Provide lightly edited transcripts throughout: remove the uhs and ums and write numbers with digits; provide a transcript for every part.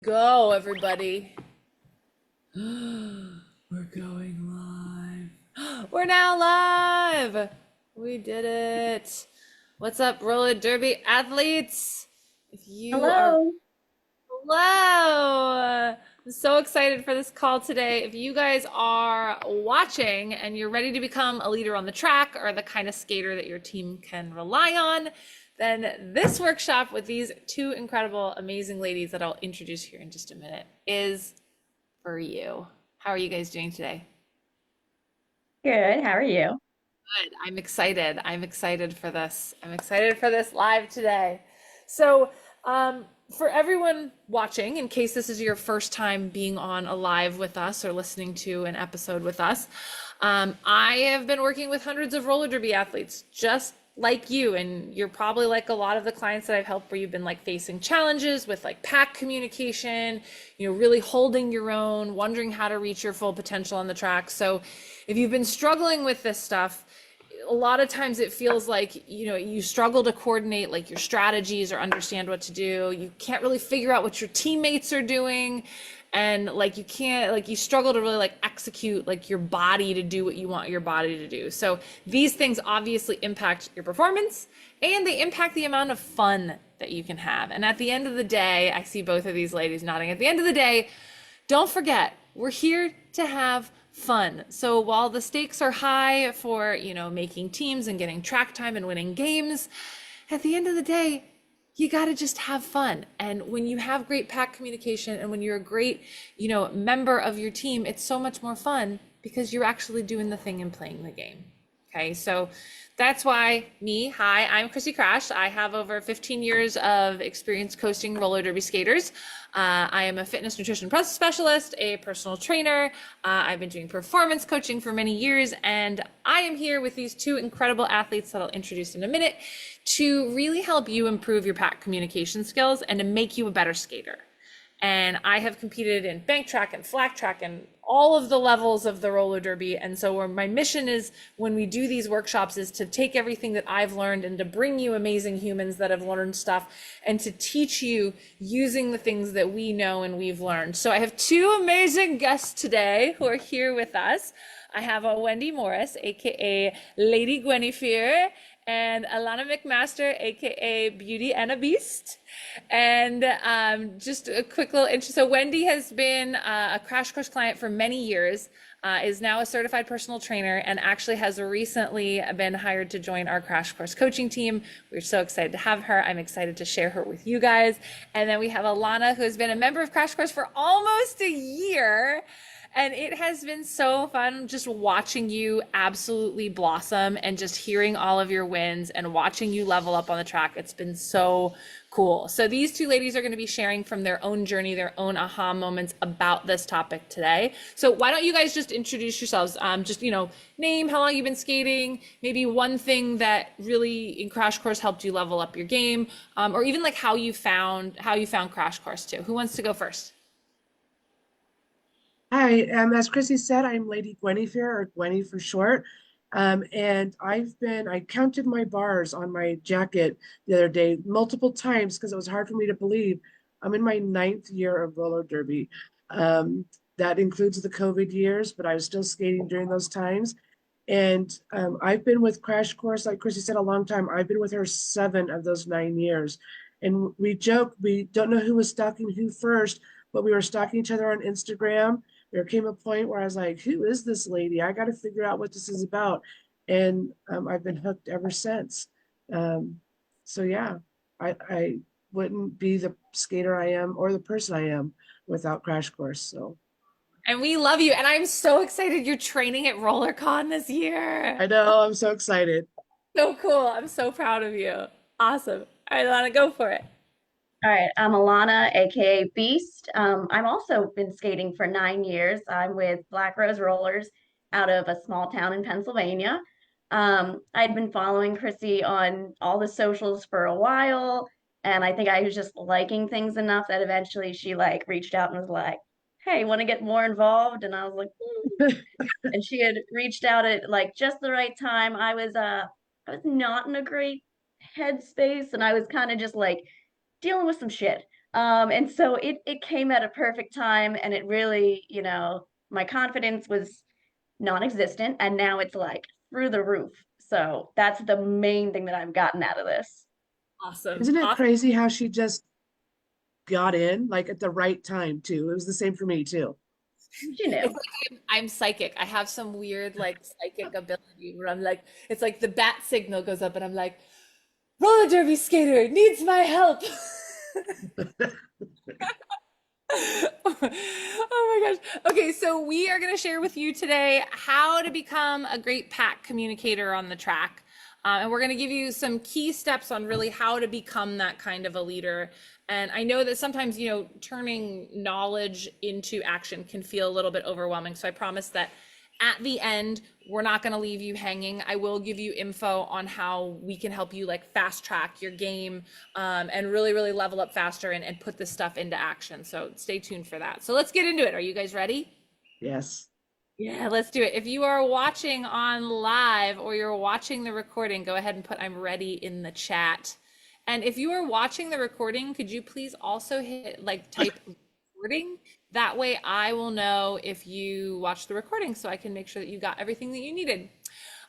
Go, everybody. We're going live. We're now live. We did it. What's up, roller derby athletes? If you are, Hello. hello. I'm so excited for this call today. If you guys are watching and you're ready to become a leader on the track or the kind of skater that your team can rely on, then this workshop with these two incredible, amazing ladies that I'll introduce here in just a minute is for you. How are you guys doing today? Good. How are you? Good. I'm excited. I'm excited for this. I'm excited for this live today. So, for everyone watching, in case this is your first time being on a live with us or listening to an episode with us, I have been working with hundreds of roller derby athletes just like you. And you're probably like a lot of the clients that I've helped where you've been like facing challenges with like pack communication, really holding your own, wondering how to reach your full potential on the track. So if you've been struggling with this stuff, a lot of times it feels like you struggle to coordinate like your strategies or understand what to do. You can't really figure out what your teammates are doing, and like you can't, like, you struggle to really like execute like your body to do what you want your body to do. So these things obviously impact your performance, and they impact the amount of fun that you can have. And at the end of the day, I see both of these ladies nodding. At the end of the day, don't forget, we're here to have fun. So while the stakes are high for, making teams and getting track time and winning games, at the end of the day, you got to just have fun. And when you have great pack communication and when you're a great, member of your team, it's so much more fun because you're actually doing the thing and playing the game. Okay, so that's why hi, I'm Chrissy Crash. I have over 15 years of experience coaching roller derby skaters. I am a fitness nutrition specialist, a personal trainer. I've been doing performance coaching for many years, and I am here with these two incredible athletes that I'll introduce in a minute to really help you improve your pack communication skills and to make you a better skater. And I have competed in bank track and flat track and all of the levels of the roller derby. And so where my mission is when we do these workshops is to take everything that I've learned and to bring you amazing humans that have learned stuff and to teach you using the things that we know and we've learned. So I have two amazing guests today who are here with us. I have a Wendy Morris, aka Lady Guinevere, and Alana McMaster, aka Beauty and a Beast. And just a quick little intro. So Wendy has been a Crash Course client for many years, is now a certified personal trainer, and actually has recently been hired to join our Crash Course coaching team. We're so excited to have her. I'm excited to share her with you guys. And then we have Alana, who has been a member of Crash Course for almost a year. And it has been so fun just watching you absolutely blossom and just hearing all of your wins and watching you level up on the track. It's been so cool. So these two ladies are going to be sharing from their own journey, their own aha moments about this topic today. So why don't you guys just introduce yourselves? Just, name, how long you've been skating, maybe one thing that really in Crash Course helped you level up your game, or even like how you found Crash Course too. Who wants to go first? Hi, as Chrissy said, I'm Lady Guinevere, or Gwenny for short. And I counted my bars on my jacket the other day multiple times because it was hard for me to believe. I'm in my ninth year of roller derby. Um, that includes the COVID years, but I was still skating during those times. And I've been with Crash Course, like Chrissy said, a long time. I've been with her 7 of those 9 years. And we joke, we don't know who was stalking who first, but we were stalking each other on Instagram. There came a point where I was like, who is this lady? I got to figure out what this is about. And I've been hooked ever since. Um, so yeah, I wouldn't be the skater I am or the person I am without Crash Course. So And we love you. And I'm so excited you're training at RollerCon this year. I know, I'm so excited. So cool. I'm so proud of you. Awesome. All right, Lana, go for it. All right, I'm Alana, aka Beast. I've also been skating for 9 years. I'm with Black Rose Rollers out of a small town in Pennsylvania. I'd been following Chrissy on all the socials for a while, and I think I was just liking things enough that eventually she like reached out and was like, "Hey, want to get more involved?" And I was like, "Hmm." And she had reached out at like just the right time. I was not in a great headspace, and I was kind of just like dealing with some shit. And so it came at a perfect time, and it really, my confidence was non-existent, and now it's like through the roof. So that's the main thing that I've gotten out of this. Awesome. Isn't it Awesome. crazy how she just got in like at the right time too? It was the same for me too. She It's knew. like I'm psychic. I have some weird like psychic ability where I'm like, it's like the bat signal goes up and I'm like, roller derby skater needs my help. Oh my gosh. Okay, so we are going to share with you today how to become a great pack communicator on the track. And we're going to give you some key steps on really how to become that kind of a leader. And I know that sometimes, turning knowledge into action can feel a little bit overwhelming. So I promise that at the end, we're not going to leave you hanging. I will give you info on how we can help you like fast track your game, and really, really level up faster and put this stuff into action. So stay tuned for that. So let's get into it. Are you guys ready? Yes. Yeah, let's do it. If you are watching on live or you're watching the recording, go ahead and put I'm ready in the chat. And if you are watching the recording, could you please also hit like type recording? That way I will know if you watched the recording so I can make sure that you got everything that you needed.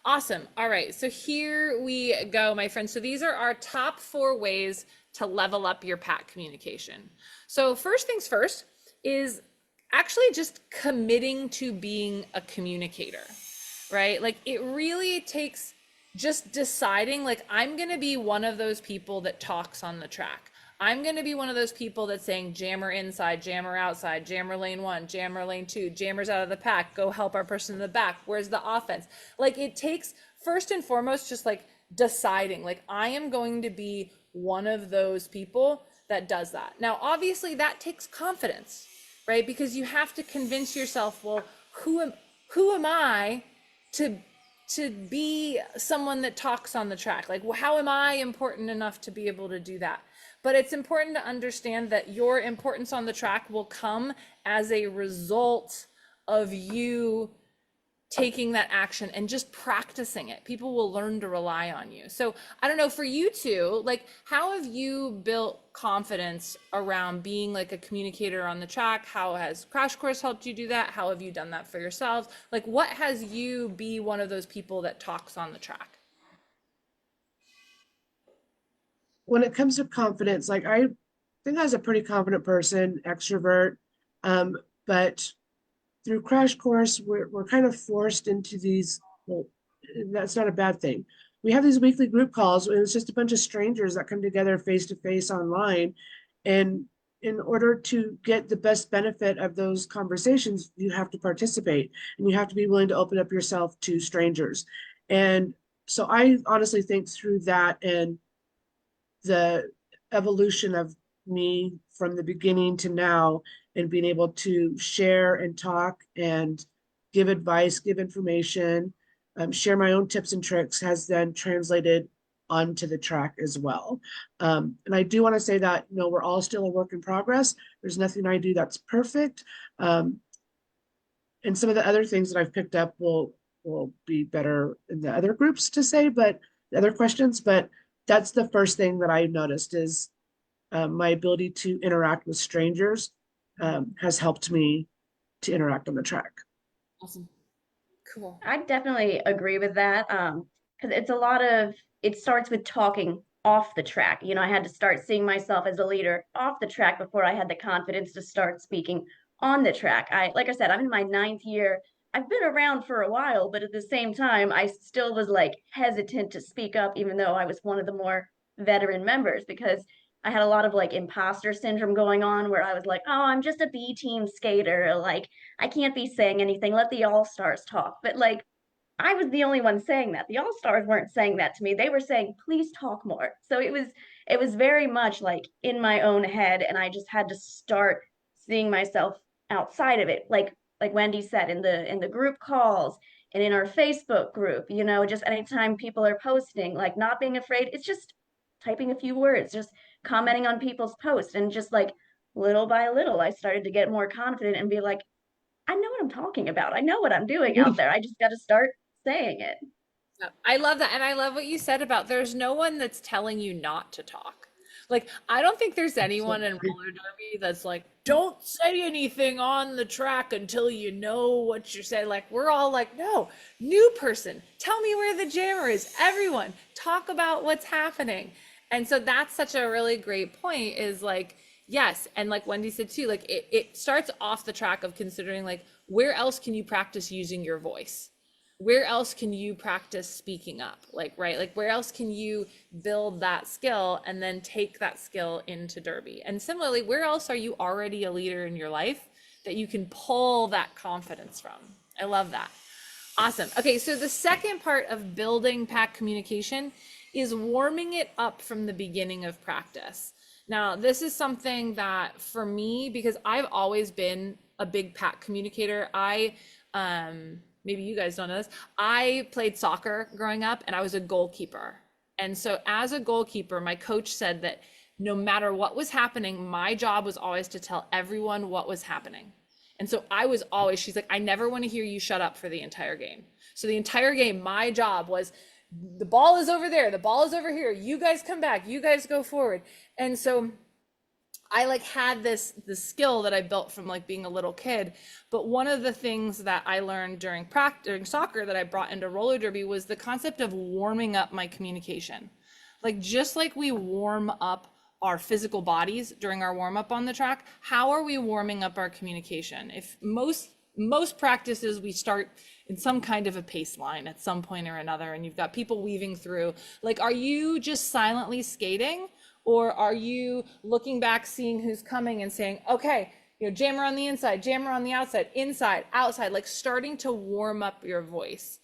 Awesome. All right. So here we go, my friends. So these are our top 4 ways to level up your pack communication. So first things first is actually just committing to being a communicator, right? Like it really takes just deciding, like, I'm going to be one of those people that talks on the track. I'm going to be one of those people that's saying jammer inside, jammer outside, jammer lane 1, jammer lane 2, jammers out of the pack, go help our person in the back. Where's the offense? Like it takes first and foremost just like deciding, like I am going to be one of those people that does that. Now, obviously that takes confidence, right? Because you have to convince yourself, well, who am I to be someone that talks on the track? Like, well, how am I important enough to be able to do that? But it's important to understand that your importance on the track will come as a result of you taking that action and just practicing it. People will learn to rely on you. So I don't know, for you two, like how have you built confidence around being like a communicator on the track? How has Crash Course helped you do that? How have you done that for yourselves? Like what has you be one of those people that talks on the track? When it comes to confidence, like I think I was a pretty confident person, extrovert. Um, but through Crash Course, we're kind of forced into these, well, that's not a bad thing. We have these weekly group calls, and it's just a bunch of strangers that come together face to face online. And in order to get the best benefit of those conversations, you have to participate and you have to be willing to open up yourself to strangers. And so I honestly think through that and the evolution of me from the beginning to now and being able to share and talk and give advice, give information, share my own tips and tricks has then translated onto the track as well. And I do want to say that, we're all still a work in progress. There's nothing I do that's perfect. And some of the other things that I've picked up will be better in the other groups to say, but the other questions, but that's the first thing that I noticed is my ability to interact with strangers has helped me to interact on the track. Awesome. Cool. I definitely agree with that. Because it starts with talking off the track. I had to start seeing myself as a leader off the track before I had the confidence to start speaking on the track. Like I said, I'm in my 9th year. I've been around for a while, but at the same time, I still was like hesitant to speak up, even though I was one of the more veteran members, because I had a lot of like imposter syndrome going on where I was like, oh, I'm just a B team skater. Like, I can't be saying anything. Let the all stars talk. But like, I was the only one saying that. The all stars weren't saying that to me. They were saying, please talk more. So it was very much like in my own head, and I just had to start seeing myself outside of it. Like Wendy said, in the group calls and in our Facebook group, just anytime people are posting, like not being afraid, it's just typing a few words, just commenting on people's posts, and just like little by little, I started to get more confident and be like, I know what I'm talking about. I know what I'm doing out there. I just got to start saying it. Yeah, I love that. And I love what you said about there's no one that's telling you not to talk. Like, I don't think there's anyone in roller derby that's like, don't say anything on the track until you know what you're saying. Like, we're all like, no, new person, tell me where the jammer is. Everyone, talk about what's happening. And so that's such a really great point is like, yes. And like Wendy said too, like it starts off the track of considering like, where else can you practice using your voice? Where else can you practice speaking up? Like, right? Like, where else can you build that skill and then take that skill into derby? And similarly, where else are you already a leader in your life that you can pull that confidence from? I love that. Awesome. Okay, so the second part of building pack communication is warming it up from the beginning of practice. Now, this is something that for me, because I've always been a big pack communicator, maybe you guys don't know this, I played soccer growing up and I was a goalkeeper. And so as a goalkeeper, my coach said that no matter what was happening, my job was always to tell everyone what was happening. And so I was always, she's like, I never want to hear you shut up for the entire game. So the entire game, my job was, the ball is over there, the ball is over here, you guys come back, you guys go forward. And so I like had this skill that I built from like being a little kid. But one of the things that I learned during soccer that I brought into roller derby was the concept of warming up my communication. Like, just like we warm up our physical bodies during our warm up on the track, how are we warming up our communication? If most practices we start in some kind of a pace line at some point or another, and you've got people weaving through, like, are you just silently skating? Or are you looking back, seeing who's coming and saying, okay, you know, jammer on the inside, jammer on the outside, inside, outside, like starting to warm up your voice.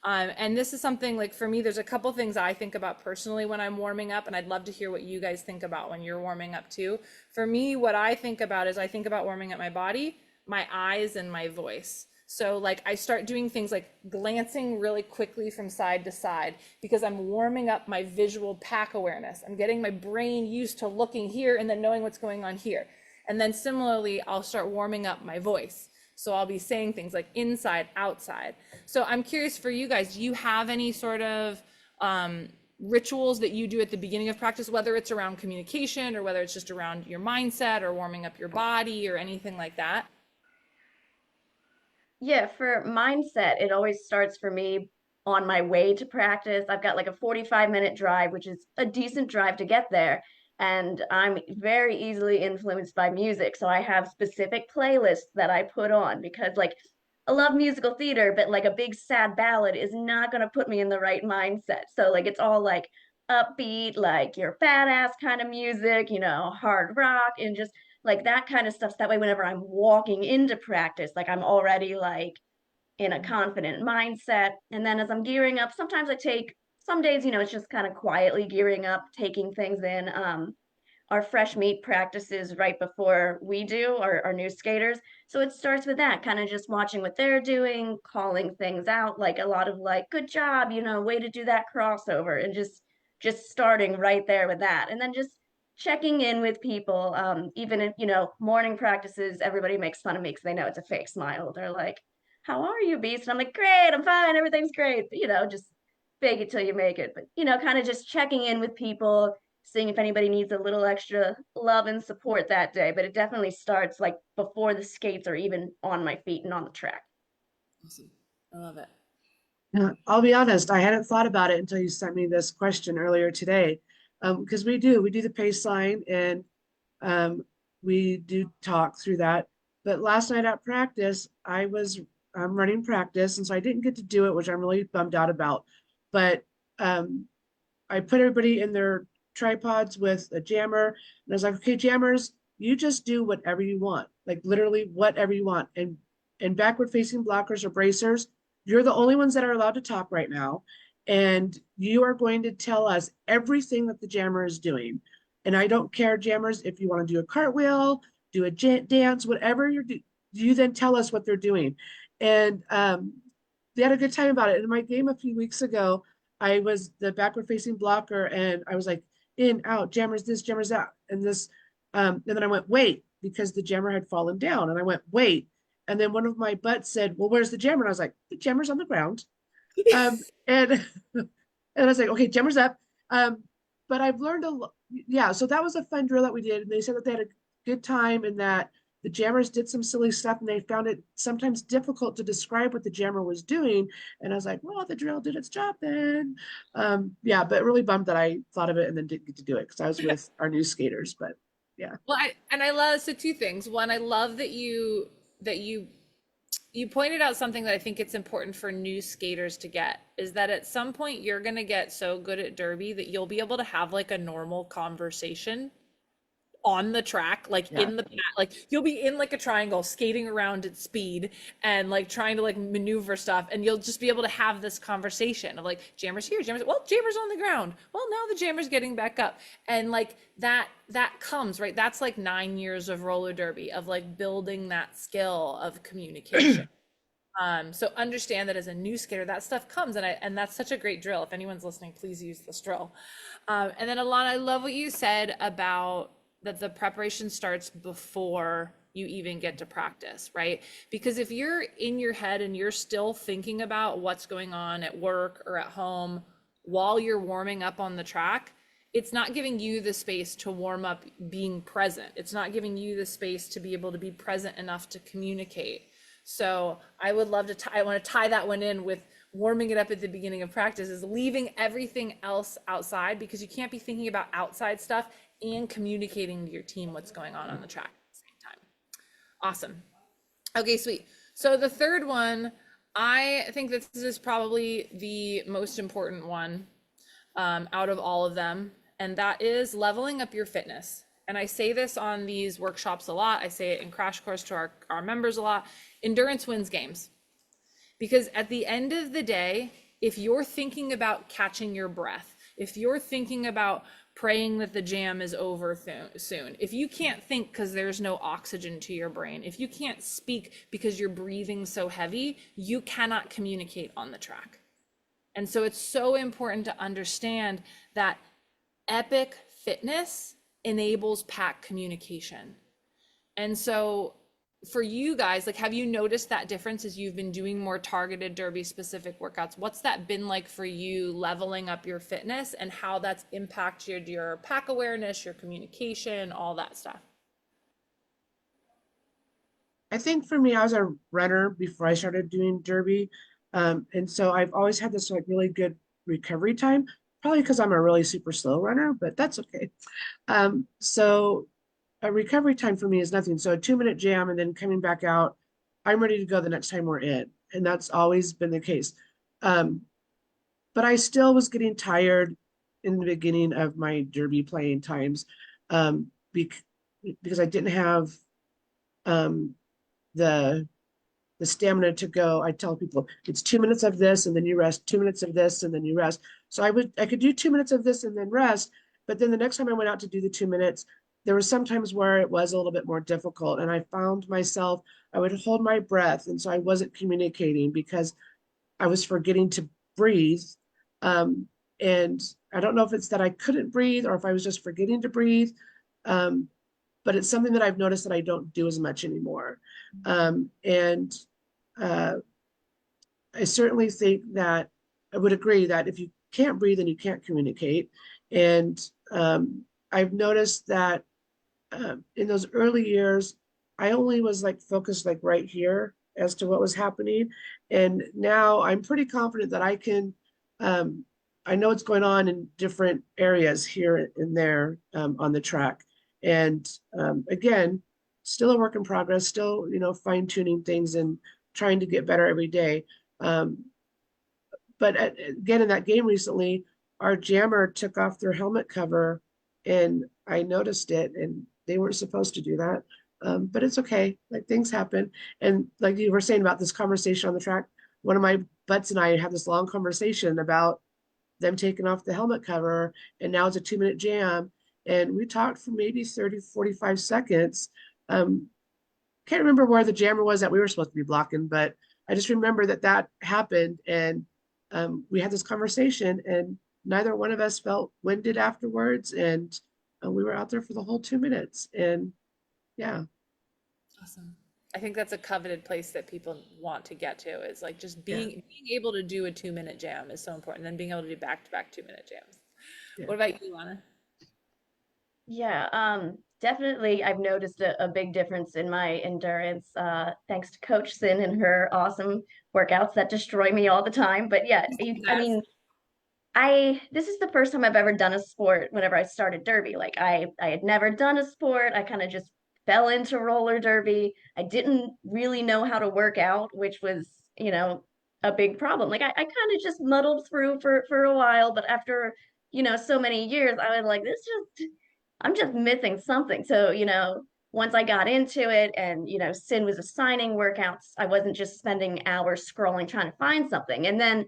And this is something like for me, there's a couple things I think about personally when I'm warming up, and I'd love to hear what you guys think about when you're warming up too. For me, what I think about is I think about warming up my body, my eyes, and my voice. So like I start doing things like glancing really quickly from side to side because I'm warming up my visual pack awareness. I'm getting my brain used to looking here and then knowing what's going on here. And then similarly, I'll start warming up my voice. So I'll be saying things like inside, outside. So I'm curious for you guys, do you have any sort of rituals that you do at the beginning of practice, whether it's around communication or whether it's just around your mindset or warming up your body or anything like that? Yeah, for mindset, it always starts for me on my way to practice. I've got like a 45-minute drive, which is a decent drive to get there. And I'm very easily influenced by music. So I have specific playlists that I put on because, like, I love musical theater, but like a big sad ballad is not going to put me in the right mindset. So, like, it's all like upbeat, like your fat ass kind of music, hard rock, and just like that kind of stuff. So that way, whenever I'm walking into practice, like I'm already like in a confident mindset. And then as I'm gearing up, sometimes I take some days, it's just kind of quietly gearing up, taking things in. Our fresh meat practices right before we do our new skaters. So it starts with that, kind of just watching what they're doing, calling things out, like a lot of like, good job, way to do that crossover, and just starting right there with that. And then just checking in with people. Even if, morning practices, everybody makes fun of me because they know it's a fake smile. They're like, how are you, Beast? And I'm like, great, I'm fine, everything's great. But, just fake it till you make it. But, kind of just checking in with people, seeing if anybody needs a little extra love and support that day. But it definitely starts like before the skates are even on my feet and on the track. Awesome. I love it. Yeah, I'll be honest, I hadn't thought about it until you sent me this question earlier today. Because we do the pace line and we do talk through that. But last night at practice, I'm running practice, and so I didn't get to do it, which I'm really bummed out about. But I put everybody in their tripods with a jammer, and I was like, okay, jammers, you just do whatever you want, like literally whatever you want. And backward facing blockers or bracers, you're the only ones that are allowed to talk right now. And you are going to tell us everything that the jammer is doing. And I don't care, jammers, if you want to do a cartwheel, do a dance, whatever you then tell us what they're doing. And they had a good time about it. In my game a few weeks ago, I was the backward facing blocker and I was like, in, out, jammers this, jammers that. And then I went, wait, because the jammer had fallen down. And I went, wait. And then one of my butts said, well, where's the jammer? And I was like, the jammer's on the ground. And and I was like, okay, jammer's up. But I've learned yeah, so that was a fun drill that we did. And they said that they had a good time and that the jammers did some silly stuff and they found it sometimes difficult to describe what the jammer was doing. And I was like, well, the drill did its job then. Yeah, but really bummed that I thought of it and then didn't get to do it because I was with our new skaters. But yeah. Well, I love, so two things. One, I love that you pointed out something that I think it's important for new skaters to get, is that at some point you're going to get so good at derby that you'll be able to have like a normal conversation on the track, like Yeah. in the like you'll be in like a triangle skating around at speed and like trying to like maneuver stuff, and you'll just be able to have this conversation of like, jammers here, jammers, well, jammers on the ground, well, now the jammer's getting back up, and like that comes right, that's like 9 years of roller derby of like building that skill of communication. So understand that as a new skater, that stuff comes, and that's such a great drill. If anyone's listening, please use this drill. And then Alana, I love what you said about that the preparation starts before you even get to practice, right? Because if you're in your head and you're still thinking about what's going on at work or at home while you're warming up on the track, it's not giving you the space to warm up being present. It's not giving you the space to be able to be present enough to communicate. So I would love to I want to tie that one in with warming it up at the beginning of practice, is leaving everything else outside, because you can't be thinking about outside stuff and communicating to your team what's going on the track at the same time. Awesome. Okay, sweet. So the third one, I think this is probably the most important one out of all of them, and that is leveling up your fitness. And I say this on these workshops a lot. I say it in Crash Course to our members a lot. Endurance wins games. Because at the end of the day, if you're thinking about catching your breath, if you're thinking about praying that the jam is over soon, if you can't think because there's no oxygen to your brain, if you can't speak because you're breathing so heavy, you cannot communicate on the track. And so it's so important to understand that epic fitness enables pack communication. And so for you guys, like, have you noticed that difference as you've been doing more targeted derby specific workouts? What's that been like for you, leveling up your fitness, and how that's impacted your pack awareness, your communication, all that stuff? I think for me, I was a runner before I started doing derby. And so I've always had this like really good recovery time, probably because I'm a really super slow runner, but that's okay. So a recovery time for me is nothing. So a 2 minute jam and then coming back out, I'm ready to go the next time we're in. And that's always been the case. Um, but I still was getting tired in the beginning of my derby playing times um, because I didn't have um, the stamina to go. I tell people it's 2 minutes of this and then you rest, 2 minutes of this and then you rest. So I could do 2 minutes of this and then rest, but then the next time I went out to do the 2 minutes, there were some times where it was a little bit more difficult, and I found myself, I would hold my breath, and so I wasn't communicating because I was forgetting to breathe. Um, and I don't know if it's that I couldn't breathe or if I was just forgetting to breathe. Um, but it's something that I've noticed that I don't do as much anymore. And uh, I certainly think that I would agree that if you can't breathe, then you can't communicate. And I've noticed that in those early years, I only was like focused like right here as to what was happening. And now I'm pretty confident that um, I know what's going on in different areas here and there on the track. And again, still a work in progress, still, fine tuning things and trying to get better every day. Um, but again, in that game recently, our jammer took off their helmet cover and I noticed it, and they weren't supposed to do that. But it's okay, like things happen. And like you were saying about this conversation on the track, one of my butts and I had this long conversation about them taking off the helmet cover, and now it's a 2 minute jam. And we talked for maybe 30, 45 seconds. Um, can't remember where the jammer was that we were supposed to be blocking, but I just remember that happened, and we had this conversation, and neither one of us felt winded afterwards, and we were out there for the whole 2 minutes, and yeah, Awesome. I think that's a coveted place that people want to get to, is like just yeah, being able to do a 2 minute jam is so important. And then being able to do back to back 2 minute jams. yeah. What about you, Lana? Yeah, definitely I've noticed a big difference in my endurance, thanks to Coach Sin and her awesome workouts that destroy me all the time. But yeah, I Yes. mean, this is the first time I've ever done a sport whenever I started derby. Like I had never done a sport. I kind of just fell into roller derby. I didn't really know how to work out, which was, a big problem. Like I kind of just muddled through for a while, but after, so many years, I was like, I'm just missing something. So, once I got into it and, Sin was assigning workouts, I wasn't just spending hours scrolling trying to find something. And then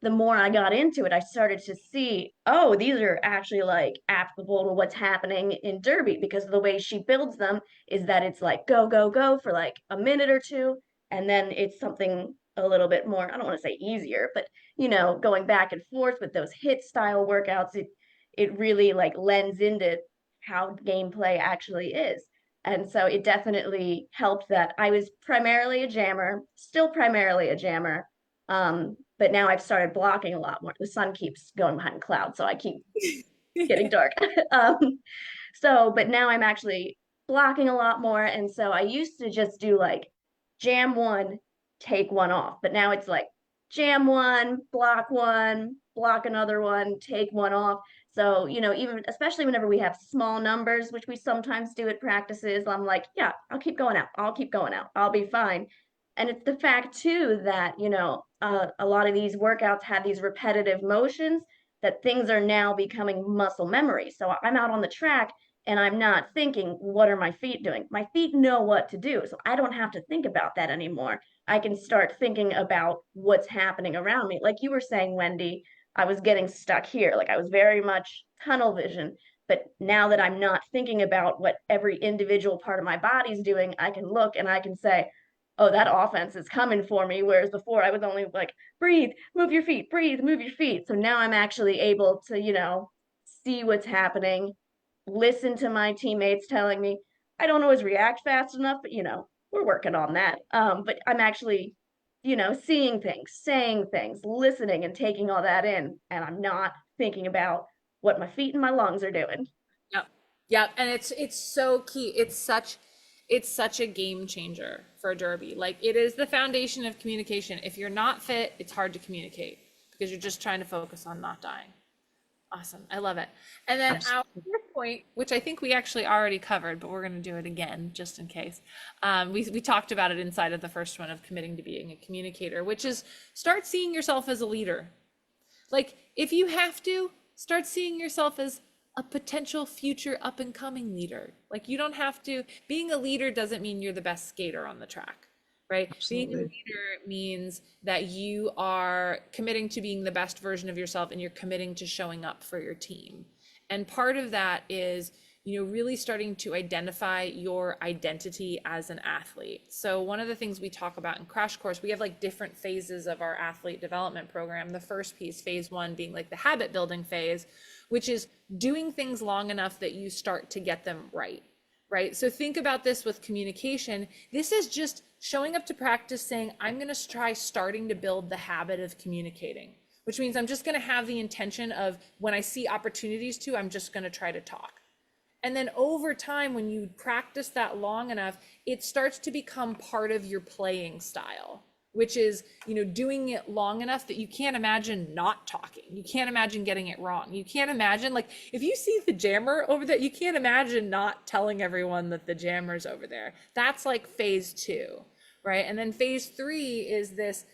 the more I got into it, I started to see, oh, these are actually like applicable to what's happening in Derby because the way she builds them is that it's like go, go, go for like a minute or two. And then it's something a little bit more, I don't want to say easier, but going back and forth with those hit style workouts, it really like lends into how gameplay actually is. And so it definitely helped that I was primarily a jammer, still primarily a jammer. But now I've started blocking a lot more. The sun keeps going behind clouds, so I keep getting dark. um, but now I'm actually blocking a lot more. And so I used to just do like jam one, take one off. But now it's like jam one, block another one, take one off. So, even especially whenever we have small numbers, which we sometimes do at practices, I'm like, yeah, I'll keep going out. I'll keep going out. I'll be fine. And it's the fact too that, a lot of these workouts have these repetitive motions that things are now becoming muscle memory. So I'm out on the track and I'm not thinking, what are my feet doing? My feet know what to do. So I don't have to think about that anymore. I can start thinking about what's happening around me. Like you were saying, Wendy, I was getting stuck here. Like I was very much tunnel vision. But now that I'm not thinking about what every individual part of my body's doing, I can look and I can say, oh, that offense is coming for me. Whereas before I was only like, breathe, move your feet, breathe, move your feet. So now I'm actually able to, see what's happening, listen to my teammates telling me. I don't always react fast enough, but we're working on that. But I'm actually, seeing things, saying things, listening and taking all that in. And I'm not thinking about what my feet and my lungs are doing. Yep. Yep. And it's so key. It's such a game changer for Derby. Like it is the foundation of communication. If you're not fit, it's hard to communicate because you're just trying to focus on not dying. Awesome. I love it. And then our Absolutely. fourth point, which I think we actually already covered, but we're going to do it again just in case. We talked about it inside of the first one of committing to being a communicator, which is start seeing yourself as a leader. Like, if you have to, start seeing yourself as a potential future up and coming leader. Like, you don't have to, being a leader doesn't mean you're the best skater on the track, right? Being a Absolutely. leader means that you are committing to being the best version of yourself and you're committing to showing up for your team. And part of that is, really starting to identify your identity as an athlete. So one of the things we talk about in Crash Course, we have like different phases of our athlete development program. The first piece, phase one, being like the habit building phase, which is doing things long enough that you start to get them right. Right. So think about this with communication. This is just showing up to practice saying, I'm going to try starting to build the habit of communicating, which means I'm just going to have the intention of when I see opportunities to, I'm just going to try to talk. And then over time, when you practice that long enough, it starts to become part of your playing style, which is, doing it long enough that you can't imagine not talking. You can't imagine getting it wrong. You can't imagine, like, if you see the jammer over there, you can't imagine not telling everyone that the jammer's over there. That's like phase two, right? And then phase three is this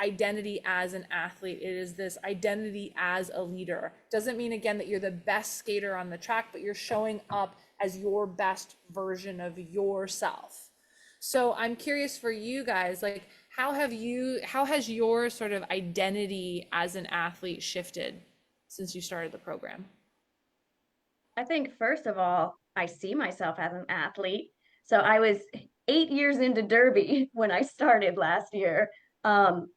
identity as an athlete. It is this identity as a leader. Doesn't mean again that you're the best skater on the track, but you're showing up as your best version of yourself. So I'm curious for you guys, like how has your sort of identity as an athlete shifted since you started the program? I think first of all, I see myself as an athlete. So I was 8 years into Derby when I started last year. Um,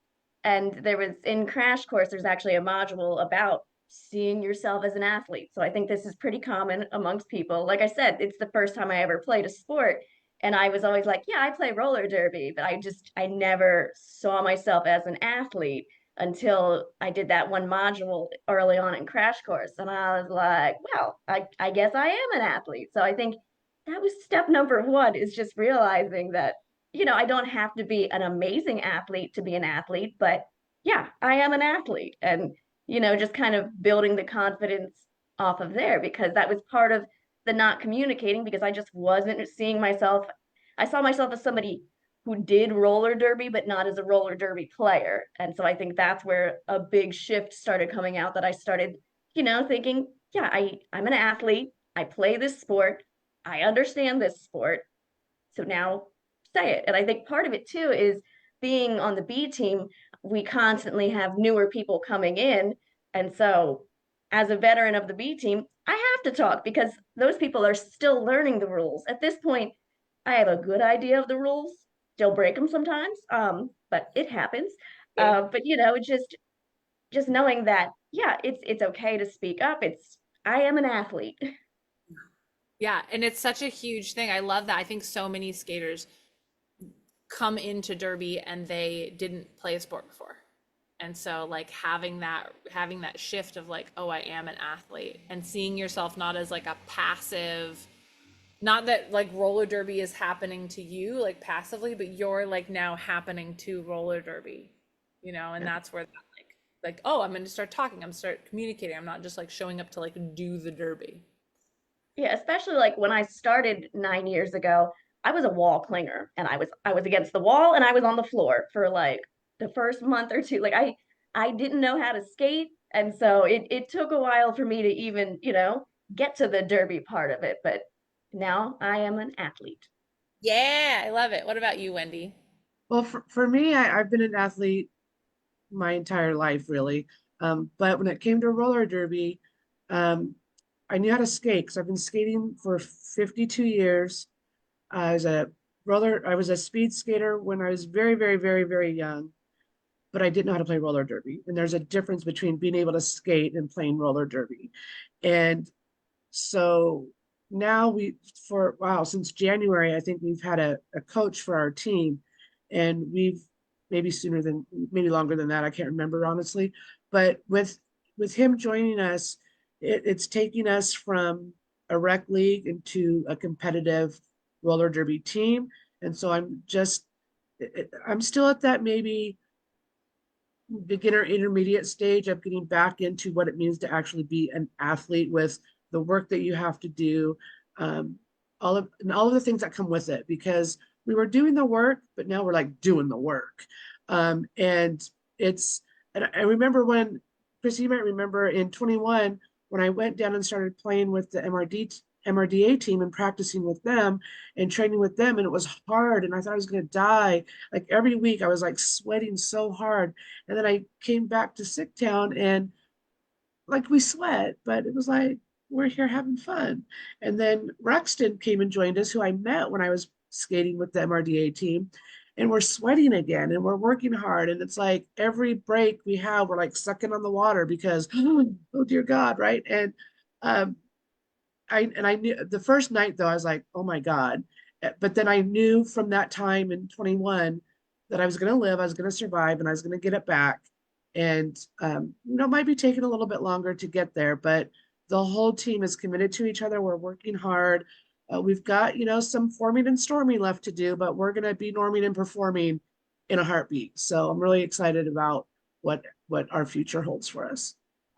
and there was in Crash Course, there's actually a module about seeing yourself as an athlete. So I think this is pretty common amongst people. Like I said, it's the first time I ever played a sport. And I was always like, yeah, I play roller derby, but I never saw myself as an athlete. until I did that one module early on in Crash Course. And I was like, well, I guess I am an athlete. So I think that was step number one, is just realizing that, I don't have to be an amazing athlete to be an athlete, but yeah, I am an athlete. And, just kind of building the confidence off of there, because that was part of the not communicating, because I just wasn't seeing myself. I saw myself as somebody who did roller derby, but not as a roller derby player. And so I think that's where a big shift started coming out, that I started, thinking, yeah, I'm an athlete. I play this sport. I understand this sport. So now say it. And I think part of it too is being on the B team, we constantly have newer people coming in. And so as a veteran of the B team, I have to talk, because those people are still learning the rules. At this point, I have a good idea of the rules, still break them sometimes, but it happens. Yeah. But just knowing that, yeah, it's okay to speak up. I am an athlete. Yeah, and it's such a huge thing. I love that. I think so many skaters come into derby and they didn't play a sport before. And so like having that shift of like, oh, I am an athlete, and seeing yourself not as like a passive, not that like roller derby is happening to you like passively, but you're like now happening to roller derby, and Yeah. that's where that like, oh, I'm going to start talking, I'm going to start communicating. I'm not just like showing up to like do the derby. Yeah, especially like when I started 9 years ago, I was a wall clinger, and I was against the wall, and I was on the floor for like the first month or two. Like I didn't know how to skate, and so it took a while for me to even, get to the derby part of it, but now I am an athlete. Yeah, I love it. What about you, Wendy? Well, for me, I've been an athlete my entire life, really. But when it came to roller derby, um, I knew how to skate because I've been skating for 52 years. I was a speed skater when I was very, very, very, very young, but I didn't know how to play roller derby. And there's a difference between being able to skate and playing roller derby. And so now wow, since January, I think we've had a coach for our team, and we've maybe longer than that. I can't remember honestly, but with him joining us, it's taking us from a rec league into a competitive roller derby team. And so I'm still at that maybe beginner intermediate stage of getting back into what it means to actually be an athlete, with the work that you have to do, um, all of the things that come with it, because we were doing the work but now we're like doing the work. And I remember when, Chris, you might remember in 21 when I went down and started playing with the MRDA team and practicing with them and training with them, and it was hard and I thought I was going to die. Like every week I was like sweating so hard, and then I came back to Sicktown, and like we sweat, but it was like we're here having fun. And then Ruxton came and joined us, who I met when I was skating with the MRDA team. And we're sweating again and we're working hard. And it's like every break we have, we're like sucking on the water because, oh dear God, right? And um, I knew the first night though, I was like, oh my God. But then I knew from that time in 21 that I was going to live, I was going to survive, and I was going to get it back. And, it might be taking a little bit longer to get there, but the whole team is committed to each other. We're working hard. We've got, some forming and storming left to do, but we're going to be norming and performing in a heartbeat. So I'm really excited about what our future holds for us.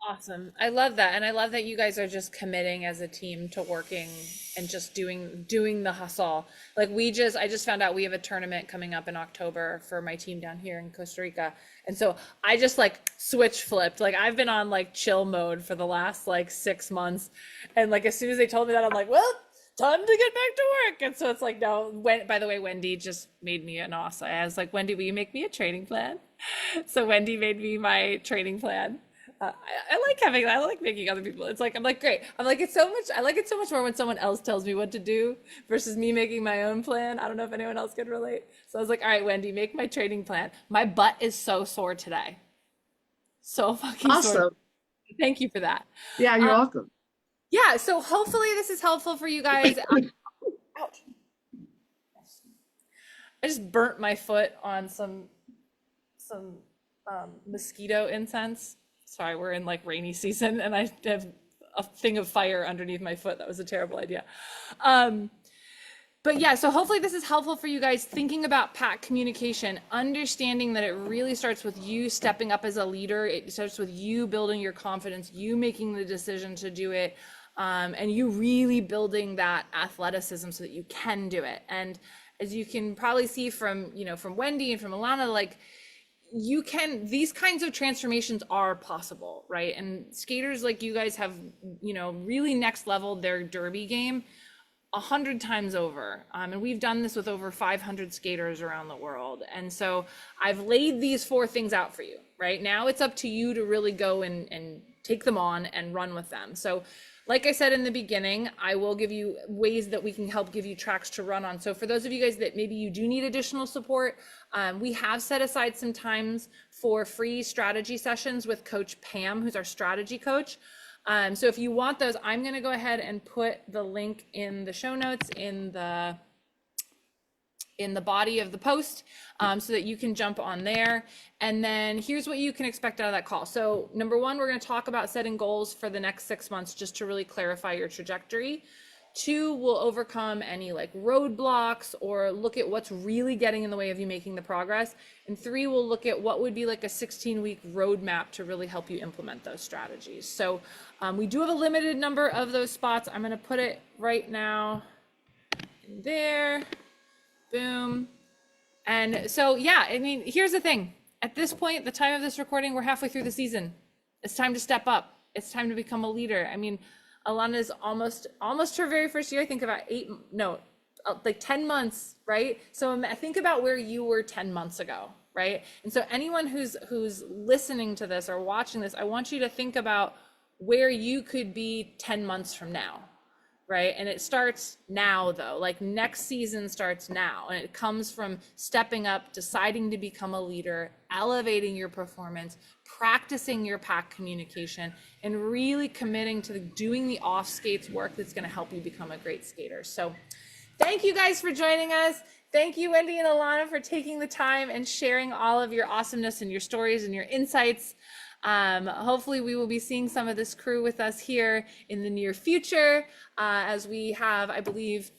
Awesome. I love that. And I love that you guys are just committing as a team to working and just doing the hustle. Like I just found out we have a tournament coming up in October for my team down here in Costa Rica. And so I just like switch flipped. Like I've been on like chill mode for the last like 6 months. And like as soon as they told me that, I'm like, well, time to get back to work. And so it's like, no, by the way, Wendy just made me an awesome. I was like, Wendy, will you make me a training plan? So Wendy made me my training plan. I like making other people. It's like I'm like great. I'm like it's so much. I like it so much more when someone else tells me what to do versus me making my own plan. I don't know if anyone else can relate. So I was like, all right, Wendy, make my training plan. My butt is so sore today. So fucking sore. Awesome. Thank you for that. Yeah, you're Um, welcome. yeah. So hopefully this is helpful for you guys. Ouch. I just burnt my foot on some mosquito incense. Sorry, we're in like rainy season and I have a thing of fire underneath my foot. That was a terrible idea. But yeah, so hopefully this is helpful for you guys thinking about pack communication, understanding that it really starts with you stepping up as a leader. It starts with you building your confidence, you making the decision to do it, and you really building that athleticism so that you can do it. And as you can probably see from, from Wendy and from Alana, like you can, these kinds of transformations are possible, right? And skaters like you guys have, really next leveled their derby game 100 times over. And we've done this with over 500 skaters around the world. And so I've laid these 4 things out for you, right? Now it's up to you to really go and take them on and run with them. So like I said in the beginning, I will give you ways that we can help give you tracks to run on. So for those of you guys that maybe you do need additional support, we have set aside some times for free strategy sessions with Coach Pam, who's our strategy coach. So if you want those, I'm going to go ahead and put the link in the show notes in the body of the post, so that you can jump on there. And then here's what you can expect out of that call. So number 1, we're going to talk about setting goals for the next 6 months, just to really clarify your trajectory. 2, we'll overcome any like roadblocks or look at what's really getting in the way of you making the progress. And 3, we'll look at what would be like a 16-week roadmap to really help you implement those strategies. So we do have a limited number of those spots. I'm going to put it right now in there. Boom. And so, yeah, I mean, here's the thing. At this point, the time of this recording, we're halfway through the season. It's time to step up. It's time to become a leader. I mean, Alana's almost her very first year. I think about 10 months, right? So think about where you were 10 months ago, right? And so anyone who's listening to this or watching this, I want you to think about where you could be 10 months from now, right? And it starts now though, like next season starts now. And it comes from stepping up, deciding to become a leader, elevating your performance, practicing your pack communication, and really committing to doing the off skates work that's going to help you become a great skater. So thank you guys for joining us. Thank you, Wendy and Alana, for taking the time and sharing all of your awesomeness and your stories and your insights. Hopefully we will be seeing some of this crew with us here in the near future, as we have, I believe,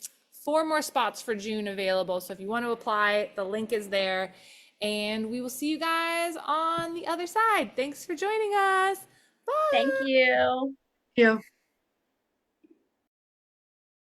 4 more spots for June available. So if you want to apply, the link is there, and we will see you guys on the other side. Thanks for joining us. Bye. Thank you. Yeah.